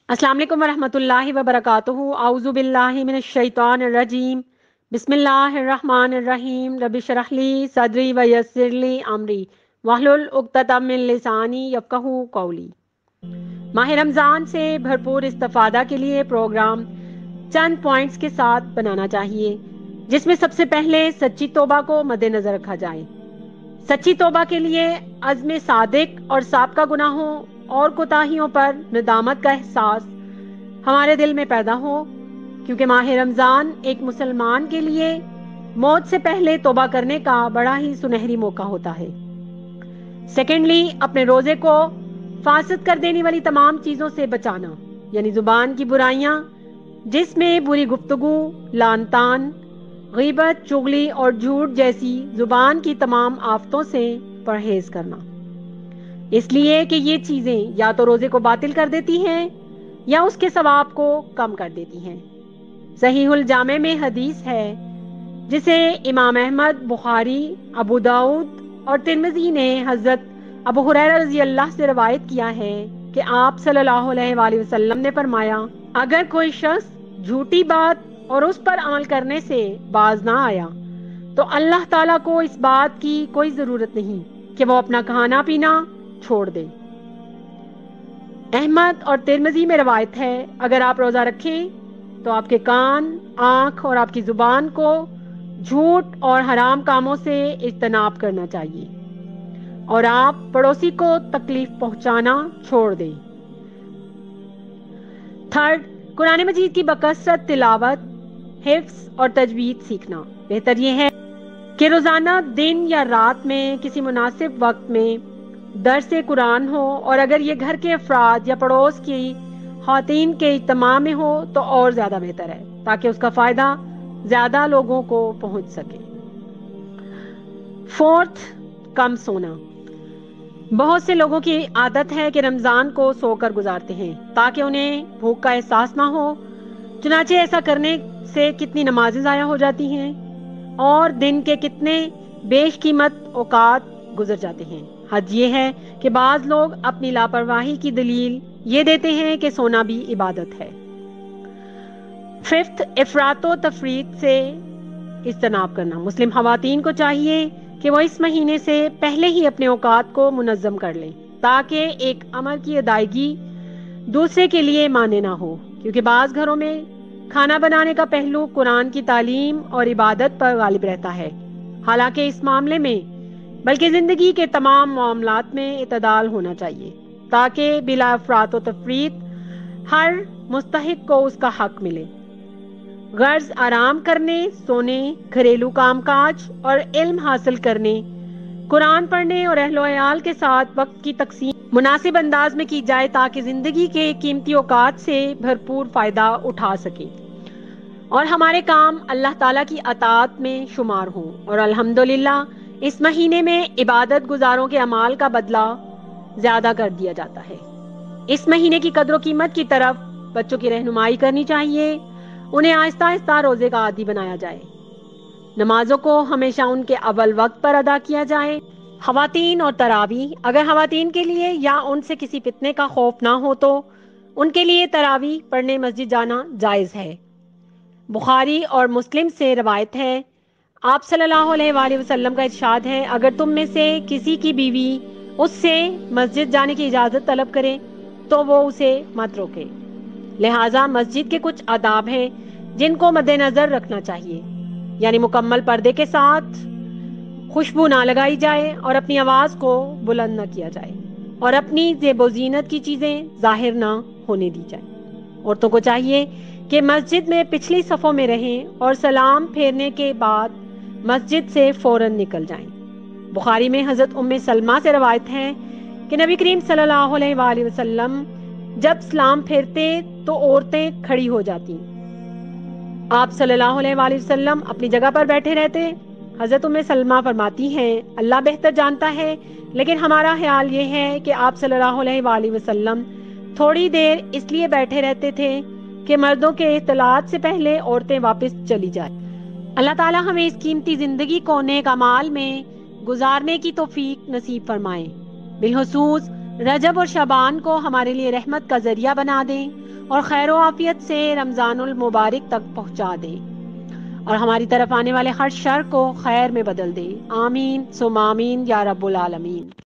अस्सलाम वालेकुम वरहमतुल्लाहि वबरकातुहू। औज़ु बिल्लाहि मिनश शैतानिर रजीम। बिस्मिल्लाहिर रहमानिर रहीम। रब्बि शरह ली सदरी व यस्सिर ली अमरी वहलुल उक़्दतम मिन लिसानी यफ़क़हू क़ौली। माह रमज़ान से भरपूर इस्तिफ़ादा के लिए प्रोग्राम चंद पॉइंट्स के साथ बनाना चाहिए, जिसमें सबसे पहले सच्ची तौबा को मद्देनज़र रखा जाए। सच्ची तौबा के लिए अज़्म सादिक और साबका गुनाहों और कोताहियों पर नदामत का एहसास हमारे दिल में पैदा हो, क्योंकि माह रमज़ान एक मुसलमान के लिए मौत से पहले तौबा करने का बड़ा ही सुनहरी मौका होता है। सेकेंडली, अपने रोज़े को फासद कर देने वाली तमाम चीज़ों से बचाना, यानी ज़ुबान की बुराइयाँ, जिसमें बुरी गुफ्तगू, लानतान, गीबत, चुगली और झूठ जैसी ज़ुबान की तमाम आफतों से परहेज़ करना, इसलिए कि ये चीज़ें या तो रोज़े को बातिल कर देती हैं या उसके सवाब को कम कर देती हैं। सहीहुल जामे में हदीस है, जिसे इमाम अहमद, बुखारी, अबू दाऊद और तिर्मिज़ी ने हज़रत अबू हुरैरा रज़ी अल्लाह से रवायत किया है कि आप सल्लल्लाहु अलैहि वसल्लम ने फरमाया, अगर कोई शख्स झूठी बात और उस पर अमल करने से बाज ना आया तो अल्लाह ताला को इस बात की कोई ज़रूरत नहीं कि वो अपना खाना पीना छोड़ दे। अहमद और तिर्मिज़ी में रवायत है, अगर आप रोज़ा रखें तो आपके कान, आँख और आपकी ज़ुबान को झूठ और हराम कामों से इज्तनाब करना चाहिए और आप पड़ोसी को तकलीफ पहुंचाना छोड़ दें। थर्ड, कुरान मजीद की बकसरत तिलावत, हिफ्ज़ और तजवीद सीखना। बेहतर यह है कि रोज़ाना दिन या रात में किसी मुनासिब वक्त में दर्स कुरान हो, और अगर ये घर के अफराद या पड़ोस की ख़वातीन के इज्तिमा में हो तो और ज़्यादा बेहतर है, ताकि उसका फ़ायदा ज़्यादा लोगों को पहुंच सके। फोर्थ, कम सोना। बहुत से लोगों की आदत है कि रमज़ान को सोकर गुजारते हैं ताकि उन्हें भूख का एहसास ना हो। चुनाचे ऐसा करने से कितनी नमाजें ज़ाया हो जाती हैं और दिन के कितने बेशकीमत औकात गुजर जाते हैं। हद ये है कि बाज़ लोग अपनी लापरवाही की दलील ये देते हैं कि सोना भी इबादत है। फिफ्थ, इफ़रातो तफरीत से इज्तनाब करना। मुस्लिम ख़वातीन को चाहिए कि वो इस महीने से पहले ही अपने औकात को मुनज़्ज़म कर लें, ताकि एक अमल की अदायगी दूसरे के लिए माने ना हो, क्योंकि बाज़ घरों में खाना बनाने का पहलू कुरान की तालीम और इबादत पर गालिब रहता है। हालांकि इस मामले में बल्कि ज़िंदगी के तमाम मामलात में इतदाल होना चाहिए, ताकि बिला अफरात व तफरीत हर मुस्तहिक को उसका हक मिले। गर्ज आराम करने, सोने, घरेलू कामकाज और इल्म हासिल करने, कुरान पढ़ने और अहलो अयाल के साथ वक्त की तकसीम मुनासिब अंदाज में की जाए, ताकि ज़िंदगी के कीमती औकात से भरपूर फ़ायदा उठा सके और हमारे काम अल्लाह ताला की अताअत में शुमार हों। और अल्हम्दुलिल्लाह इस महीने में इबादत गुजारों के अमाल का बदला ज़्यादा कर दिया जाता है। इस महीने की कदर कीमत की तरफ बच्चों की रहनुमाई करनी चाहिए, उन्हें आहिस्ता आहिस्ता रोज़े का आदी बनाया जाए। नमाजों को हमेशा उनके अव्वल वक्त पर अदा किया जाए। ख़वातीन और तरावी, अगर ख़वातीन के लिए या उनसे किसी फितने का खौफ ना हो तो उनके लिए तरावी पढ़ने मस्जिद जाना जायज़ है। बुखारी और मुस्लिम से रवायत है, आप सल्लल्लाहु अलैहि वसल्लम का इरशाद है, अगर तुम में से किसी की बीवी उससे मस्जिद जाने की इजाज़त तलब करे तो वो उसे मत रोके। लिहाजा मस्जिद के कुछ आदाब हैं जिनको मद्देनज़र रखना चाहिए, यानी मुकम्मल पर्दे के साथ, खुशबू ना लगाई जाए और अपनी आवाज़ को बुलंद न किया जाए और अपनी ज़ेबो-ज़ीनत की चीज़ें ज़ाहिर ना होने दी जाए। औरतों को चाहिए कि मस्जिद में पिछली सफ़ों में रहें और सलाम फेरने के बाद मस्जिद से फ़ौरन निकल जाएं। बुखारी में हज़रत उम्मे सलमा से रवायत है कि नबी करीम सल्लल्लाहु अलैहि वसल्लम जब सलाम फेरते तो औरतें खड़ी हो जाती, आप सल्लल्लाहु अलैहि वसल्लम अपनी जगह पर बैठे रहते। हज़रत उम्मे सलमा फरमाती हैं, अल्लाह बेहतर जानता है, लेकिन हमारा ख्याल ये है कि आप सल्लल्लाहु अलैहि वसल्लम थोड़ी देर इसलिए बैठे रहते थे कि मर्दों के इत्तलात से पहले औरतें वापस चली जाए। अल्लाह ताला हमें इस कीमती ज़िंदगी को नेक अमाल में गुजारने की तौफीक नसीब फरमाए। बिलखुसूस रजब और शबान को हमारे लिए रहमत का जरिया बना दें اور خیر و عافیت سے رمضان المبارک تک پہنچا دے، اور ہماری طرف آنے والے ہر شر کو خیر میں بدل دے۔ آمین ثم آمین یا رب العالمین۔